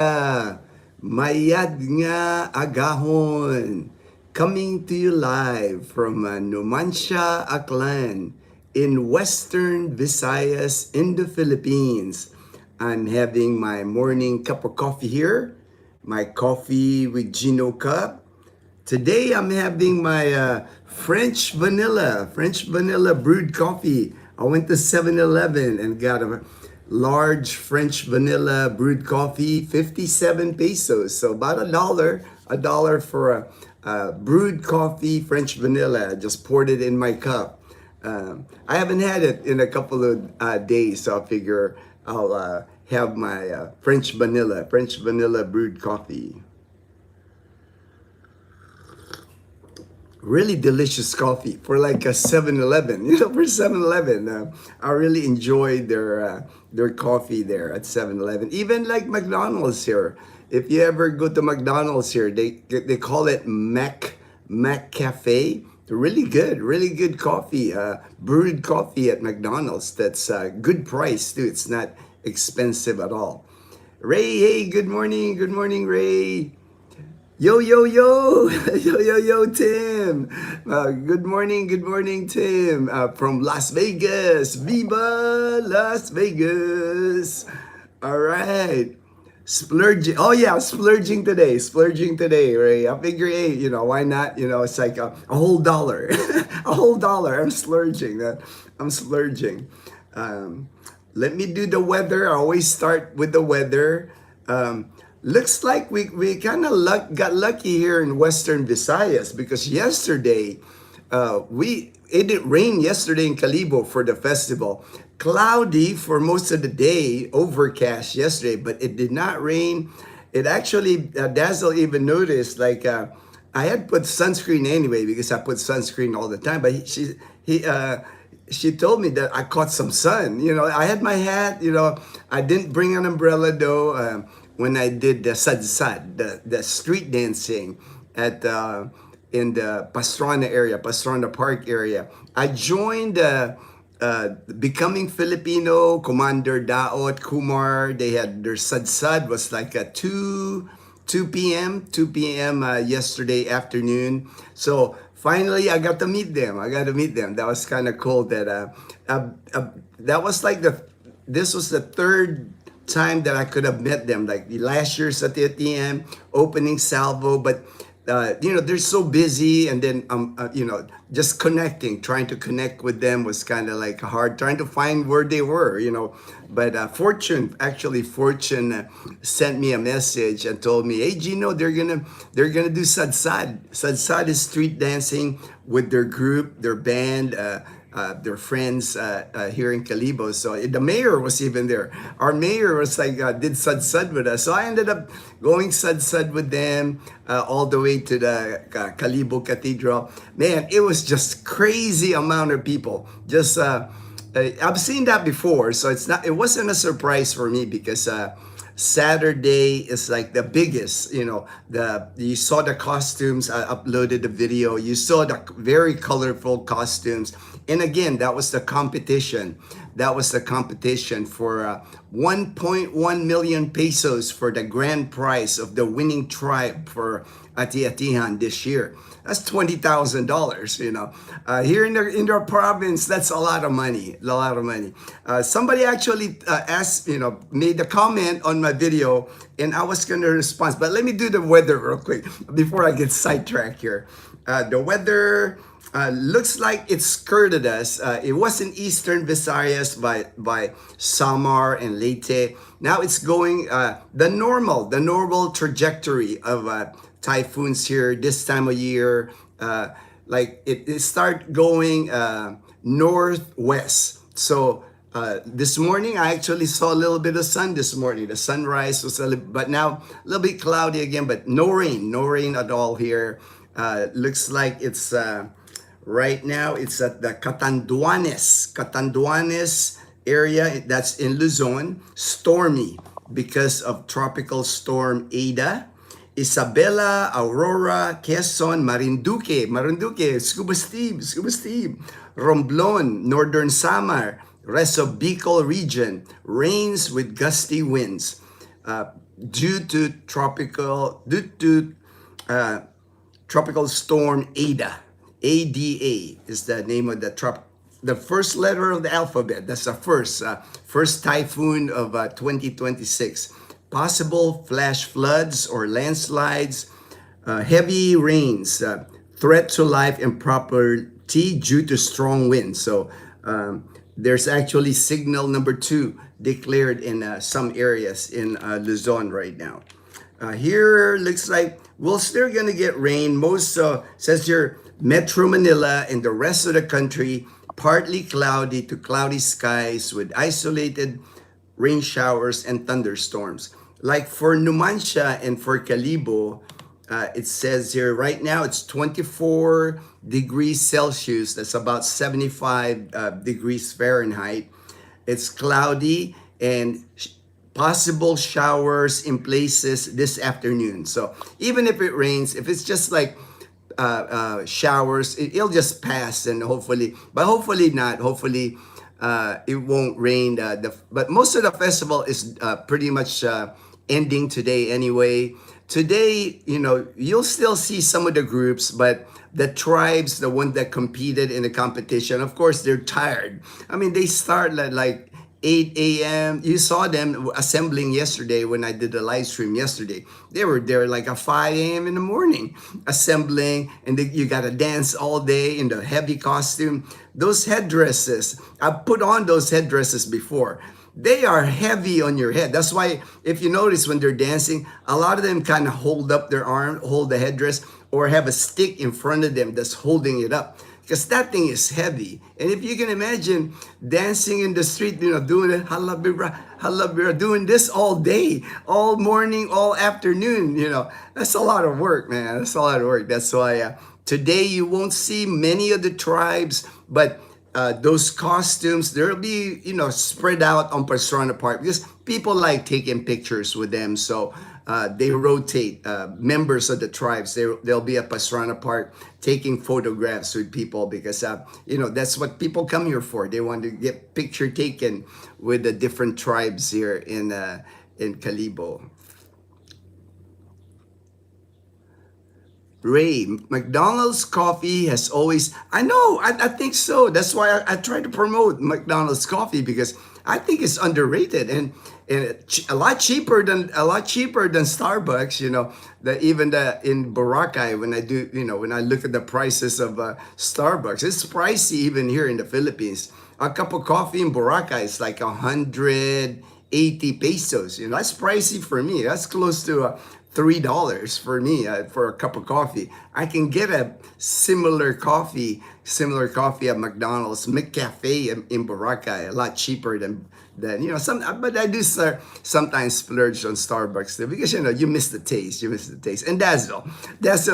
Mayad nga agahon. Coming to you live from Numancia, Aklan in Western Visayas in the Philippines. I'm having my morning cup of coffee here, my coffee with Gino cup. Today I'm having my French vanilla brewed coffee. I went to 7-Eleven and got a large French vanilla brewed coffee, 57 pesos. So about a dollar for a brewed coffee, French vanilla. I just poured it in my cup. I haven't had it in a couple of days, so I figure I'll have my French vanilla brewed coffee. Really delicious coffee for like a 7-Eleven. For 7-Eleven, I really enjoyed their coffee there at 7-Eleven. Even like McDonald's here. If you ever go to McDonald's here, they call it Mac Cafe. Really good coffee, brewed coffee at McDonald's. That's a good price too. It's not expensive at all. Ray, hey, good morning, Ray. Yo, yo, yo, yo, Tim. Good morning, Tim, from Las Vegas. Viva Las Vegas. All right. Splurging. Oh, yeah, splurging today, Ray. I figure, hey, why not? It's like a whole dollar. A whole dollar. I'm splurging. I'm splurging. Let me do the weather. I always start with the weather. Looks like we kind of got lucky here in Western Visayas because yesterday it didn't rain yesterday in Calibo for the festival. Cloudy for most of the day, overcast yesterday, but it did not rain. It actually, Dazzle even noticed, like I had put sunscreen anyway because I put sunscreen all the time, but she told me that I caught some sun. I had my hat. I didn't bring an umbrella though. When I did the sadsad, the street dancing at in the Pastrana Park area, I joined Becoming Filipino, Commander Daot, Kumar. They had their sadsad was like a 2 p.m. Yesterday afternoon. So finally, I got to meet them. That was kind of cool. That was like this was the third time that I could have met them, like the last year's at the ATM opening salvo, but they're so busy, and then just trying to connect with them was kind of like hard, trying to find where they were, but Fortune sent me a message and told me, hey Gino, they're gonna do sadsad is street dancing with their group, their band, their friends here in Calibo. So the mayor was even there. Our mayor was like, did sadsad with us. So I ended up going sadsad with them all the way to the Calibo Cathedral. Man, it was just crazy amount of people. Just I've seen that before, so it wasn't a surprise for me because Saturday is like the biggest, you saw the costumes. I uploaded the video. You saw the very colorful costumes. And again, that was the competition. That was the competition for 1.1 million pesos for the grand prize of the winning tribe for Ati-Atihan this year. That's $20,000. Here in our province, that's a lot of money. Somebody actually asked, made a comment on my video, and I was going to respond. But let me do the weather real quick before I get sidetracked here. The weather looks like it skirted us. It was in Eastern Visayas by Samar and Leyte. Now it's going the normal trajectory of typhoons here this time of year. Like it start going northwest. So this morning I actually saw a little bit of sun this morning. The sunrise was but now a little bit cloudy again, but no rain at all here. Looks like it's right now it's at the Catanduanes area. That's in Luzon. Stormy because of tropical storm Ada. Isabela, Aurora, Quezon, Marinduque, Scuba Steve, Romblon, Northern Samar, rest of Bicol region, rains with gusty winds. due to uh, tropical storm Ada. ADA is the name of the first letter of the alphabet. That's the first typhoon of 2026. Possible flash floods or landslides, heavy rains, threat to life and property due to strong winds. So there's actually signal number 2 declared in some areas in Luzon right now. Here looks like we're still gonna get rain. Most says here Metro Manila and the rest of the country partly cloudy to cloudy skies with isolated rain showers and thunderstorms. Like for Numancia and for Calibo, it says here right now it's 24 degrees Celsius. That's about 75 degrees Fahrenheit. It's cloudy and possible showers in places this afternoon. So even if it rains, if it's just like showers, it'll just pass and hopefully not. Hopefully it won't rain. But most of the festival is pretty much ending today anyway. Today, you'll still see some of the groups, but the tribes, the ones that competed in the competition, of course, they're tired. I mean, they start at like 8 a.m. You saw them assembling yesterday when I did the live stream yesterday. They were there like at 5 a.m. in the morning assembling, and you got to dance all day in the heavy costume. Those headdresses, I've put on those headdresses before. They are heavy on your head. That's why if you notice when they're dancing, a lot of them kind of hold up their arm, hold the headdress, or have a stick in front of them that's holding it up. Because that thing is heavy. And if you can imagine dancing in the street, doing it, halabira, halabira, doing this all day, all morning, all afternoon, that's a lot of work, man. That's a lot of work. That's why today you won't see many of the tribes, but those costumes, they'll be, spread out on Pastrana Park because people like taking pictures with them. So they rotate members of the tribes. They'll be at Pastrana Park taking photographs with people because, that's what people come here for. They want to get picture taken with the different tribes here in Calibo. Ray, McDonald's coffee has always, I know, I think so. That's why I try to promote McDonald's coffee because I think it's underrated and a lot cheaper than Starbucks, in Boracay when I look at the prices of Starbucks, it's pricey even here in the Philippines. A cup of coffee in Boracay is like 180 pesos. That's pricey for me. That's close to $3 for me for a cup of coffee. I can get a similar coffee at McDonald's, McCafe in Boracay, a lot cheaper than but I do sometimes splurge on Starbucks too, because you miss the taste. And Dazzle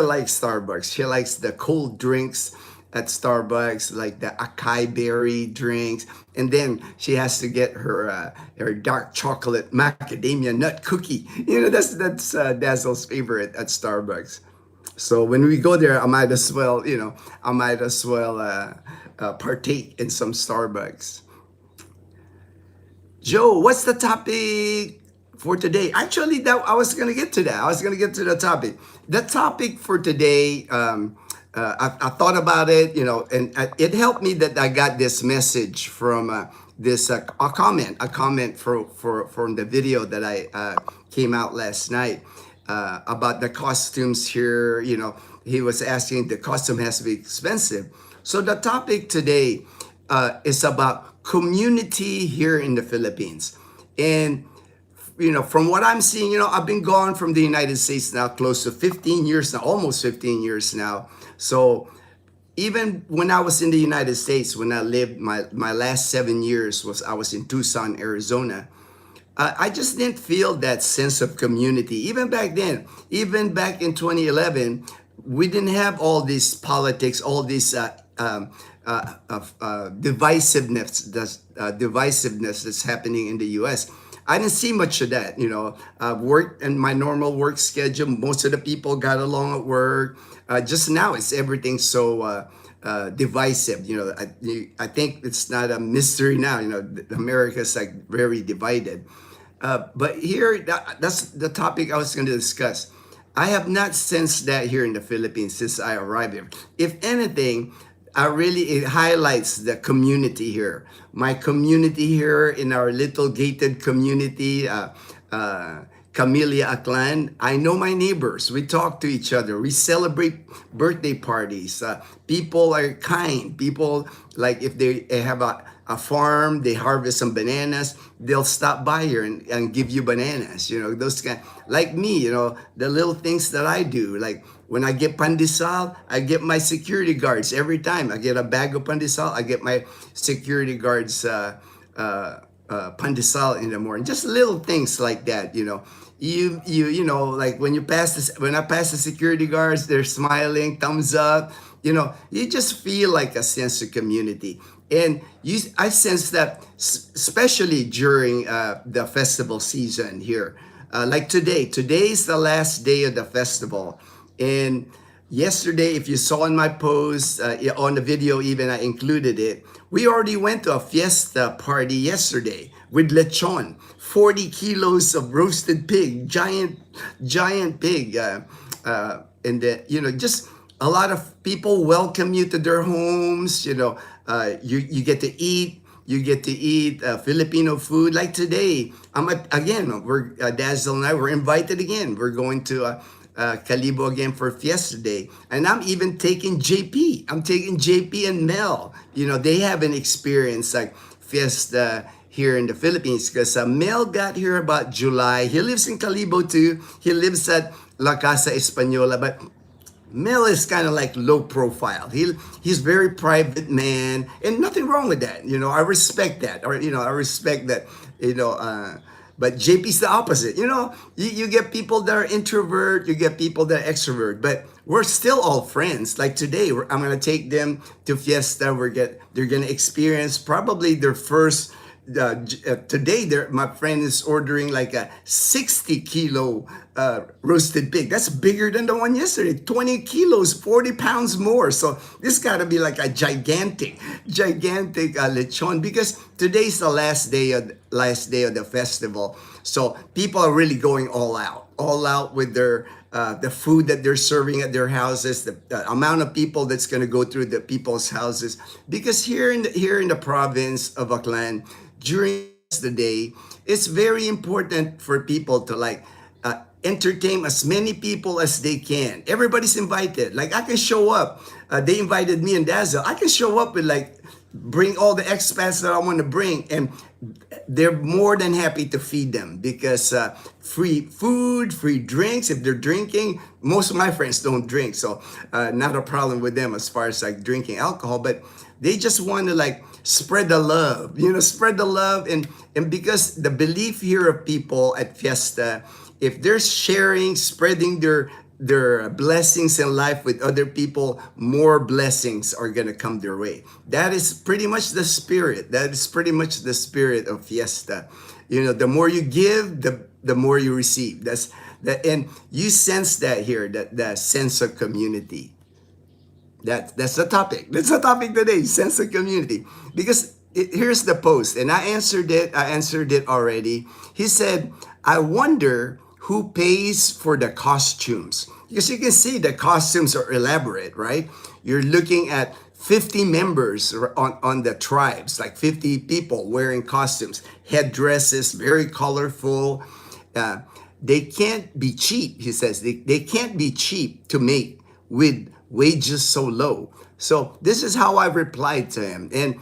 likes Starbucks. She likes the cold drinks at Starbucks, like the acai berry drinks, and then she has to get her dark chocolate macadamia nut cookie. That's Dazzle's favorite at Starbucks. So when we go there, I might as well partake in some Starbucks. Joe, what's the topic for today? Actually, I was gonna get to that. I was gonna get to the topic. The topic for today. I thought about it, and it helped me that I got this message from a comment from the video that I came out last night about the costumes here. He was asking the costume has to be expensive. So the topic today is about community here in the Philippines, and from what I'm seeing, I've been gone from the United States now close to 15 years now, almost 15 years now. So even when I was in the United States, when I lived my last 7 years I was in Tucson, Arizona. I just didn't feel that sense of community. Even back then, even back in 2011, we didn't have all this politics, all this divisiveness that's happening in the U.S. I didn't see much of that. I've worked in my normal work schedule. Most of the people got along at work. Just now, it's everything so divisive. I think it's not a mystery now. America's like very divided. But here, that's the topic I was going to discuss. I have not sensed that here in the Philippines since I arrived here. If anything, it highlights the community here. My community here in our little gated community, uh, Camellia Aklan. I know my neighbors. We talk to each other. We celebrate birthday parties. People are kind. People, like, if they have a farm, they harvest some bananas, they'll stop by here and give you bananas. Those kind, like me, the little things that I do. Like when I get pandesal, I get my security guards every time. I get a bag of pandesal, I get my security guards pandesal in the morning. Just little things like that. Like when I pass the security guards, they're smiling, thumbs up. You just feel like a sense of community. And I sense that, especially during the festival season here. Like today is the last day of the festival. And yesterday, if you saw in my post, on the video even, I included it. We already went to a fiesta party yesterday with lechon, 40 kilos of roasted pig, giant pig. And just a lot of people welcome you to their homes. You get to eat. You get to eat Filipino food. Like today, we're Dazzle and I were invited again. We're going to Calibo again for Fiesta Day. And I'm even taking JP. I'm taking JP and Mel. They haven't experienced like Fiesta here in the Philippines because Mel got here about July. He lives in Calibo too. He lives at La Casa Española, but Mel is kind of like low profile. He's very private man, and nothing wrong with that. I respect that, or I respect that. But JP's the opposite. You get people that are introvert, you get people that are extrovert, but we're still all friends. Like today, I'm gonna take them to Fiesta. They're gonna experience probably their first. Today, my friend is ordering like a 60-kilo roasted pig. That's bigger than the one yesterday. 20 kilos, 40 pounds more. So this got to be like a gigantic lechon, because today's the last day of the festival. So people are really going all out with their the food that they're serving at their houses, the amount of people that's going to go through the people's houses. Because here in the province of Aklan, during the day, it's very important for people to entertain as many people as they can. Everybody's invited. Like I can show up. They invited me and Dazzle. I can show up and bring all the expats that I want to bring, and they're more than happy to feed them because free food, free drinks. If they're drinking, most of my friends don't drink, so not a problem with them as far as drinking alcohol. But they just want to spread the love, spread the love, and because the belief here of people at Fiesta, if they're sharing, spreading their blessings in life with other people, more blessings are gonna come their way. That is pretty much the spirit. That is pretty much the spirit of Fiesta. The more you give, the more you receive. That's that, and you sense that here, that sense of community. That's the topic. That's the topic today, sense of community. Because here's the post, and I answered it already. He said, I wonder who pays for the costumes. Because you can see the costumes are elaborate, right? You're looking at 50 members on the tribes, like 50 people wearing costumes, headdresses, very colorful. They can't be cheap, he says. They can't be cheap to make with wages so low. So this is how I replied to him. And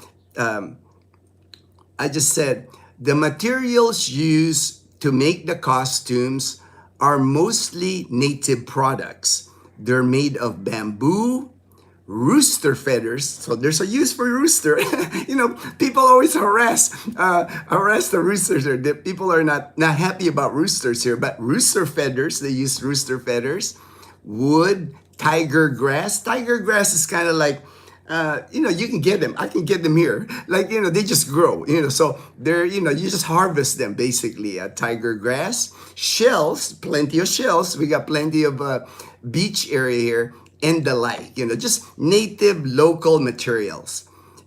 I just said, the materials used to make the costumes are mostly native products. They're made of bamboo, rooster feathers. So there's a use for rooster. People always harass the roosters. People are not happy about roosters here, but rooster feathers, they use rooster feathers, wood, tiger grass. Tiger grass is kind of like, you can get them. I can get them here. They just grow, so they're, you just harvest them basically. Tiger grass, shells, plenty of shells. We got plenty of beach area here and the like, just native local materials.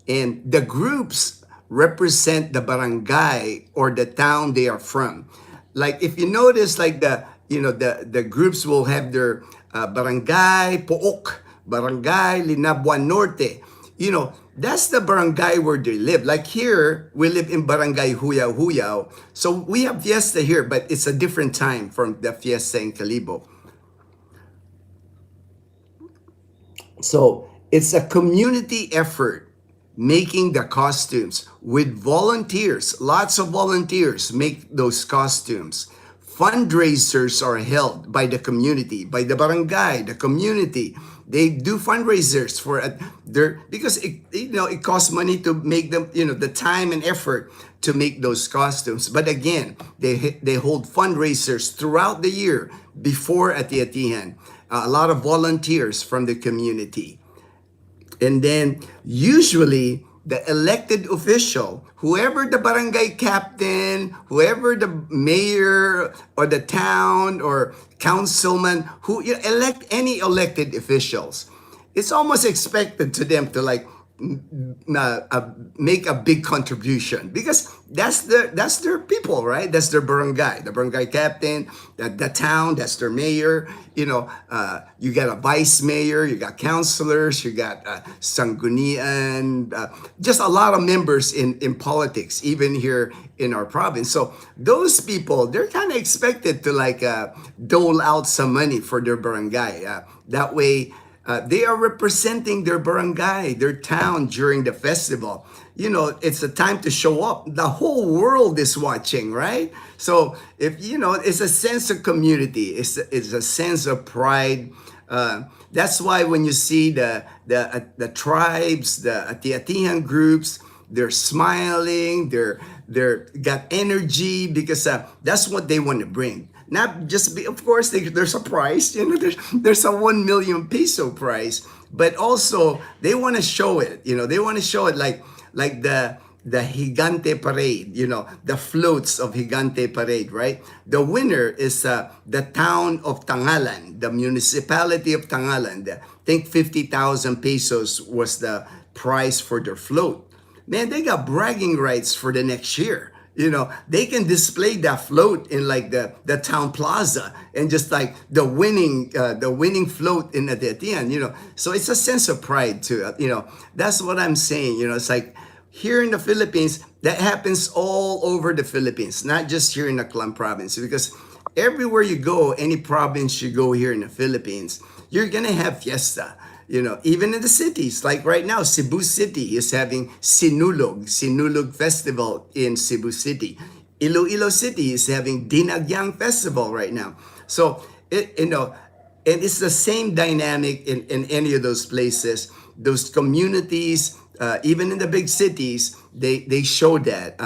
And the groups represent the barangay or the town they are from. Like if you notice, like the groups will have their barangay Pook, barangay Linabuan Norte. That's the barangay where they live. Like here, we live in barangay Huyao Huyao. So we have fiesta here, but it's a different time from the fiesta in Calibo. So it's a community effort making the costumes with volunteers. Lots of volunteers make those costumes. Fundraisers are held by the community, by the barangay, the community. They do fundraisers for their, because it costs money to make them, the time and effort to make those costumes. But again, they hold fundraisers throughout the year before Ati-Atihan. A lot of volunteers from the community. And then usually the elected official, whoever the barangay captain, whoever the mayor or the town or councilman, who elect any elected officials, it's almost expected to them to like make a big contribution, because that's their people, right? That's their barangay, the barangay captain, the town, that's their mayor. You got a vice mayor, you got councilors, you got sanggunian, just a lot of members in politics, even here in our province. So those people, they're kind of expected to like dole out some money for their barangay. That way, they are representing their barangay, their town during the festival. It's a time to show up. The whole world is watching, right? So if it's a sense of community. It's a sense of pride. That's why when you see the tribes, the Ati-Atihan groups, they're smiling. They're got energy, because that's what they want to bring. Not just of course, there's a prize. There's a 1 million peso prize, but also they want to show it. They want to show it like the Gigante Parade. The floats of Gigante Parade, right? The winner is the town of Tangalan, the municipality of Tangalan. I think 50,000 pesos was the price for their float. Man, they got bragging rights for the next year. They can display that float in like the town plaza, and just like the winning float in Ati-Atihan. So it's a sense of pride too. That's what I'm saying. It's like here in the Philippines, that happens all over the Philippines, not just here in the Aklan province, because everywhere you go, any province you go here in the Philippines, you're gonna have fiesta. Even in the cities, like right now, Cebu City is having Sinulog Festival in Cebu City. Iloilo City is having Dinagyang Festival right now. So, and it's the same dynamic in any of those places. Those communities, even in the big cities, they show that.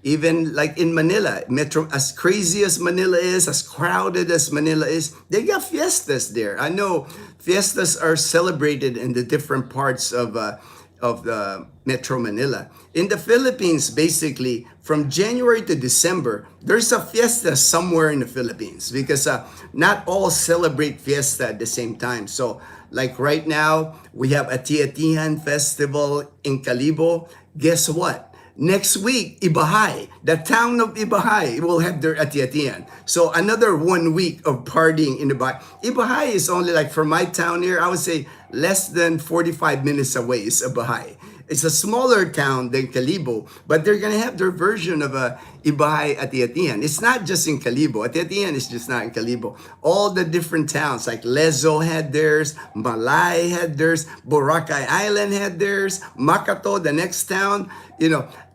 Even like in Manila, Metro, as crazy as Manila is, as crowded as Manila is, they got fiestas there. I know fiestas are celebrated in the different parts of the Metro Manila. In the Philippines, basically, from January to December, there's a fiesta somewhere in the Philippines, because not all celebrate fiesta at the same time. So, like right now, we have Ati-Atihan Festival in Calibo. Guess what? Next week, Ibahay, the town of Ibahay, will have their Ati-Atihan. So another 1 week of partying in Ibahay. Ibahay is only like, from my town here, I would say less than 45 minutes away is Ibahay. It's a smaller town than Calibo, but they're gonna have their version of a Ibahay Ati-Atihan. It's not just in Calibo. Ati-Atihan is just not in Calibo. All the different towns, like Lezo had theirs, Malay had theirs, Boracay Island had theirs, Makato, the next town,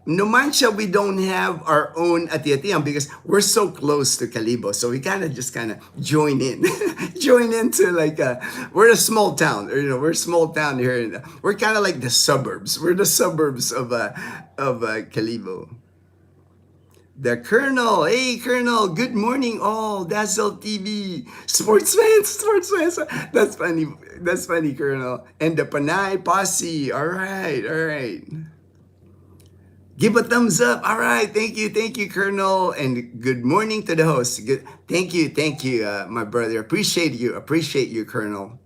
Numancia, we don't have our own Ati-Atihan because we're so close to Calibo. So we kind of join in. Join into like, we're a small town. We're a small town here. We're kind of like the suburbs. We're the suburbs of Calibo. The Colonel, hey Colonel, good morning all, Dazzle TV, sports fans, that's funny Colonel, and the Panay Posse, all right. Give a thumbs up. All right. Thank you, Colonel. And good morning to the host. Thank you, my brother. Appreciate you, Colonel.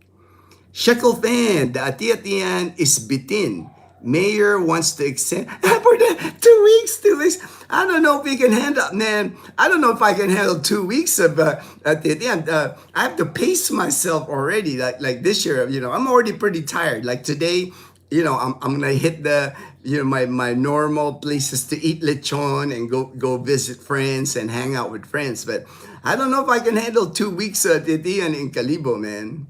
Shekel fan, the Ati-Atihan is bitin Mayor wants to extend for the 2 weeks. 2 weeks. I don't know if we can handle, man. I don't know if I can handle 2 weeks of at the end. I have to pace myself already. Like this year, I'm already pretty tired. Like today, I'm gonna hit the my normal places to eat lechon and go visit friends and hang out with friends. But I don't know if I can handle 2 weeks at the end in Calibo, man.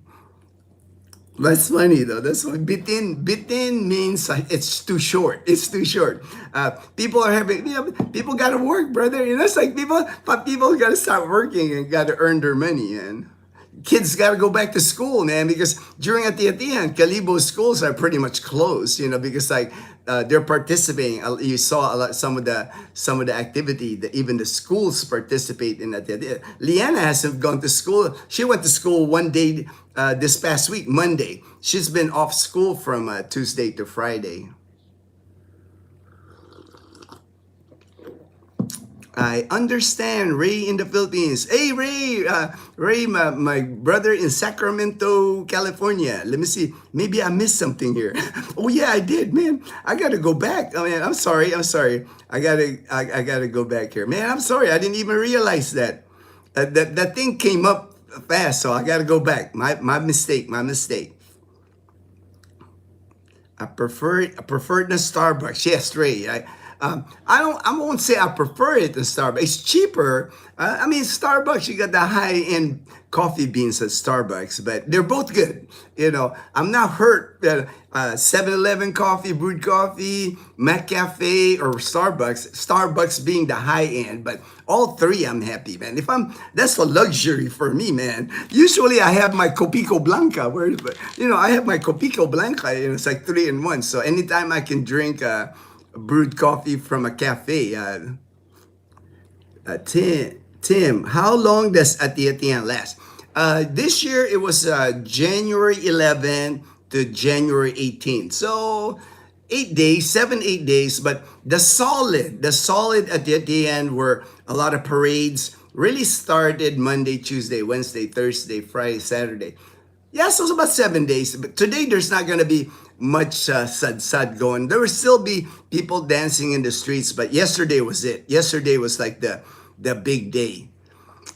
That's funny though. That's what bitin means. It's too short. It's too short. People are having, people gotta work, brother. It's like people gotta start working and gotta earn their money, and kids gotta go back to school, man. Because during at the end, Calibo schools are pretty much closed, because like they're participating. You saw a lot, some of the activity that even the schools participate in. At the end, Liana hasn't gone to school. She went to school one day this past week, Monday. She's been off school from Tuesday to Friday. I understand, Ray in the Philippines. Hey, Ray, Ray, my brother in Sacramento, California. Let me see. Maybe I missed something here. Oh yeah, I did, man. I gotta go back. I mean, I'm sorry. I gotta go back here, man. I'm sorry. I didn't even realize that. That thing came up fast, so I gotta go back. My mistake. My mistake. I prefer the Starbucks. Yes, Ray. I won't say I prefer it to Starbucks. It's cheaper. I mean, Starbucks, you got the high-end coffee beans at Starbucks, but they're both good. I'm not hurt that 7-Eleven coffee, brewed coffee, McCafe, or Starbucks being the high-end, but all three I'm happy, man. That's a luxury for me, man. Usually I have my Copico Blanca, I have my Copico Blanca, it's like 3-in-1. So anytime I can drink brewed coffee from a cafe. Tim, how long does Atiatian last? This year it was January 11 to January 18. So 8 days, 7, 8 days. But the solid Atiatian were a lot of parades. Really started Monday, Tuesday, Wednesday, Thursday, Friday, Saturday. Yeah, so it's about 7 days. But today there's not going to be much sad going. There will still be people dancing in the streets, but yesterday was it. Yesterday was like the big day.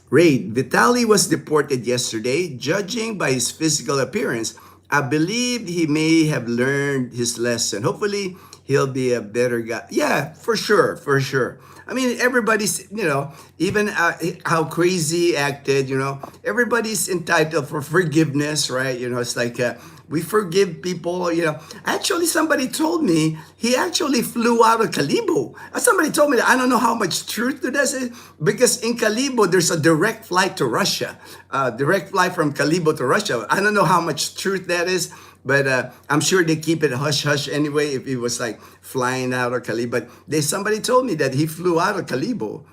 Ray, Vitali was deported yesterday. Judging by his physical appearance, I believe he may have learned his lesson. Hopefully, he'll be a better guy. Yeah, for sure. I mean, everybody's, even how crazy he acted, everybody's entitled for forgiveness, right? It's like we forgive people, Actually, somebody told me he actually flew out of Calibo. Somebody told me that. I don't know how much truth to this is, because in Calibo, there's a direct flight to Russia. Direct flight from Calibo to Russia. I don't know how much truth that is, but I'm sure they keep it hush-hush anyway if he was like flying out of Calibo. But somebody told me that he flew out of Calibo.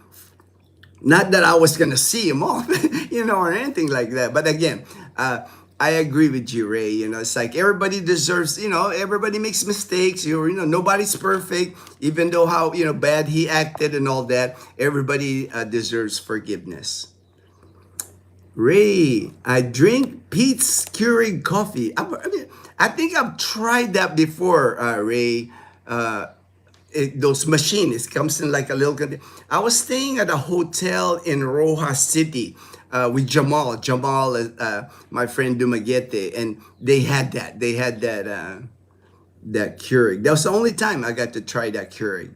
Not that I was going to see him off, or anything like that. But again, I agree with you, Ray. It's like everybody deserves, everybody makes mistakes. Nobody's perfect, even though how, bad he acted and all that. Everybody deserves forgiveness. Ray, I drink Pete's Keurig coffee. I think I've tried that before, Ray. Those machines, it comes in like a little. I was staying at a hotel in Rojas City with Jamal, my friend Dumaguete, and they had that. They had that Keurig. That was the only time I got to try that Keurig.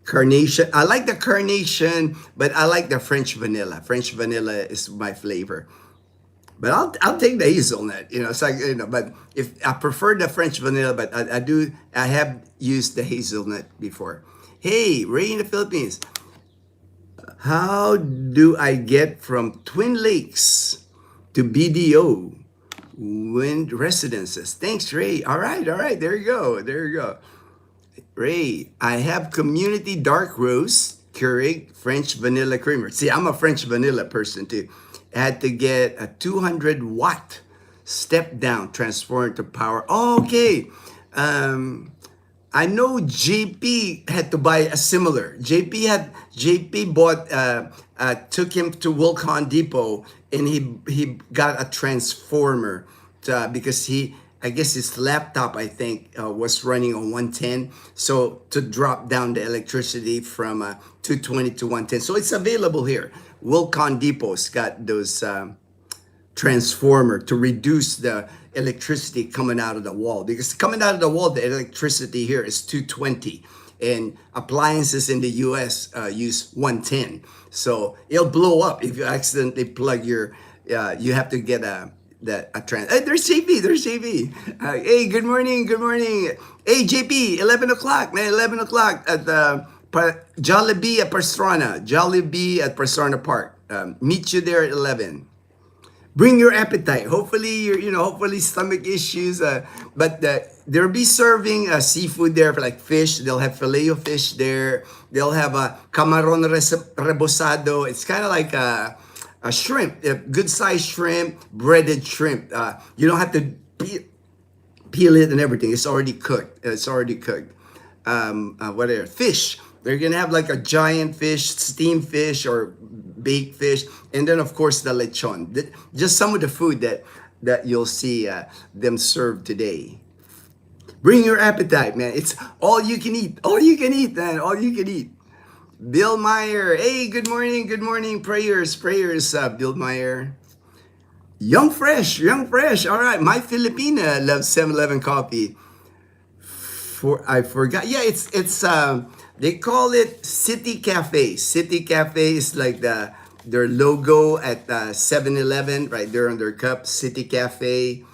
Carnation. I like the carnation, but I like the French vanilla. French vanilla is my flavor. But I'll take the hazelnut. It's like, but if I prefer the French vanilla, but I have used the hazelnut before. Hey, Ray in the Philippines. How do I get from Twin Lakes to BDO Wind Residences? Thanks, Ray. All right. There you go. Ray, I have community dark roast, Keurig, French vanilla creamer. See, I'm a French vanilla person too. I had to get a 200-watt step down transformer to power. Oh, okay. I know JP had to buy a similar. JP bought took him to Wilcon Depot, and he got a transformer because he I guess his laptop, I think, was running on 110. So to drop down the electricity from 220 to 110. So it's available here. Wilcon Depot's got those transformer to reduce the electricity coming out of the wall, because coming out of the wall, the electricity here is 220, and appliances in the US use 110. So it'll blow up if you accidentally plug your you have to get a trans. Hey, there's JP. There's JP. Hey, good morning. Good morning. Hey, JP. 11 o'clock, man. 11 o'clock at the Jollibee at Pastrana. Jollibee at Pastrana Park. Meet you there at 11. Bring your appetite. Hopefully, hopefully stomach issues. But they'll be serving seafood there, for like fish. They'll have filet of fish there. They'll have a camaron rebosado. It's kind of like a shrimp, a good sized shrimp, breaded shrimp. You don't have to peel it and everything. It's already cooked. It's already cooked. Whatever. Fish. They're gonna have like a giant fish, steamed fish or baked fish, and then of course the lechon. Just some of the food that you'll see them serve today. Bring your appetite, man. It's all you can eat. All you can eat, man. All you can eat. Bill Meyer. Hey, good morning. Good morning. Prayers. Bill Meyer. Young Fresh. Young Fresh. All right. My Filipina loves 7-Eleven coffee. I forgot. Yeah, it's they call it City Cafe. City Cafe is like their logo at 7-Eleven right there on their cup. City Cafe.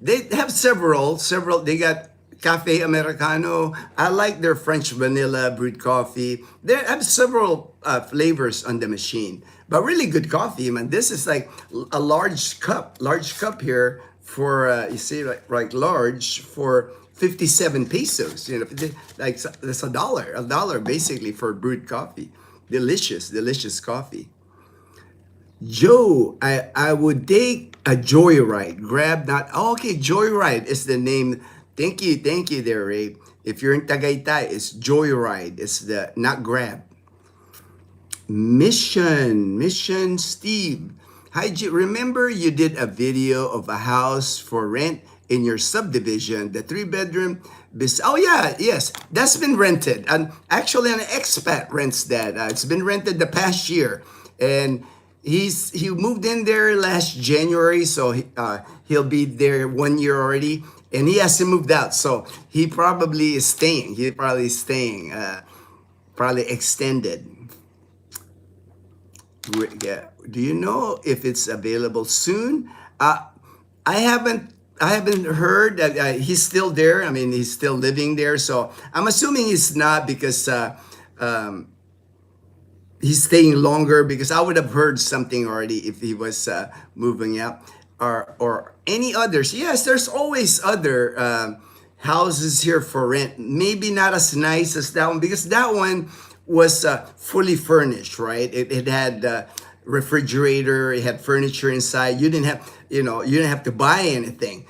They have several. They got Cafe Americano. I like their French vanilla brewed coffee. They have several flavors on the machine, but really good coffee, man. This is like a large cup here for you see, like large for 57 pesos. Like that's a dollar basically for brewed coffee. Delicious coffee. Joe, I would take a joyride. Grab not. Oh, okay, joyride is the name. Thank you there, Ray. If you're in Tagaytay, it's joyride. It's the not grab. Mission Steve. Hi, remember you did a video of a house for rent in your subdivision, the 3-bedroom. Oh yeah, yes, that's been rented. And actually, an expat rents that. It's been rented the past year, and he moved in there last January, so he'll be there 1 year already, and he hasn't moved out, so he probably is staying. Probably extended. Yeah. Do you know if it's available soon? I haven't heard that he's still there. I mean, he's still living there, so I'm assuming he's not, because he's staying longer, because I would have heard something already if he was moving out, or any others. Yes, there's always other houses here for rent. Maybe not as nice as that one, because that one was fully furnished, right? It had refrigerator, it had furniture inside. You didn't have to buy anything.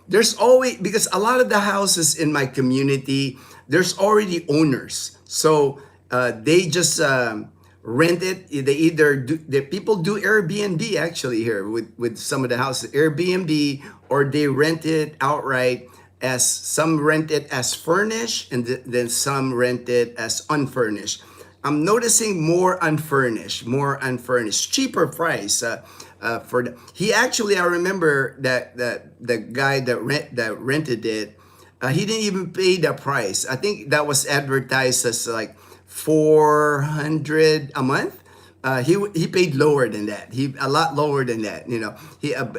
There's always, because a lot of the houses in my community, there's already owners, so they just rent it. People do Airbnb actually here with some of the houses, Airbnb, or they rent it outright. As some rent it as furnished, and then some rent it as unfurnished. I'm noticing more unfurnished, cheaper price for he actually, I remember that the guy that rented it, he didn't even pay the price. I think that was advertised as like 400 a month. He paid lower than that. A lot lower than that.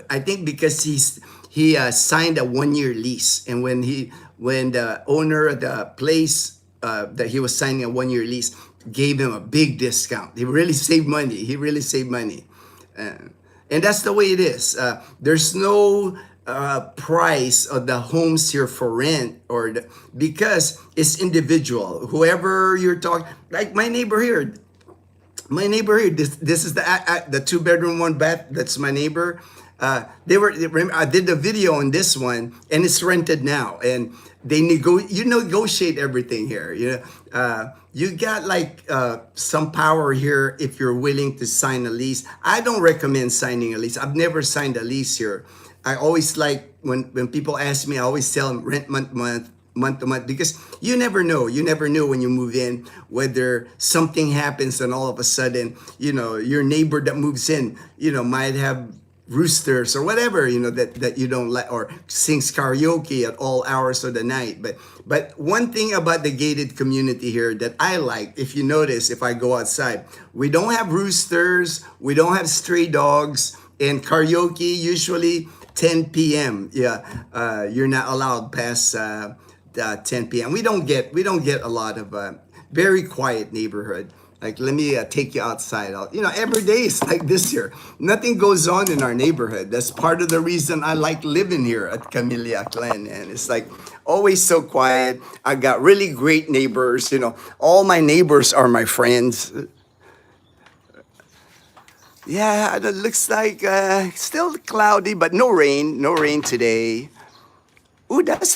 I think because he signed a 1-year lease, and when the owner of the place that he was signing a 1-year lease gave him a big discount. He really saved money. And that's the way it is. There's no price of the homes here for rent, because it's individual. Whoever you're talking, like my neighbor here. This is the 2-bedroom 1 bath. That's my neighbor. I did the video on this one, and it's rented now, and you negotiate everything here. You got like some power here if you're willing to sign a lease. I don't recommend signing a lease. I've never signed a lease here. I always like when people ask me, I always tell them rent month to month, because you never know. You never know when you move in whether something happens and all of a sudden, your neighbor that moves in, might have roosters or whatever, that you don't like, or sings karaoke at all hours of the night. But one thing about the gated community here that I like, if you notice, if I go outside, we don't have roosters, we don't have stray dogs, and karaoke usually 10 p.m. Yeah, you're not allowed past 10 p.m. We don't get a lot of very quiet neighborhood. Like, let me take you outside. Every day is like this here. Nothing goes on in our neighborhood. That's part of the reason I like living here at Camellia Clan. And it's like always so quiet. I got really great neighbors. All my neighbors are my friends. Yeah, it looks like still cloudy, but no rain. No rain today. Ooh, that's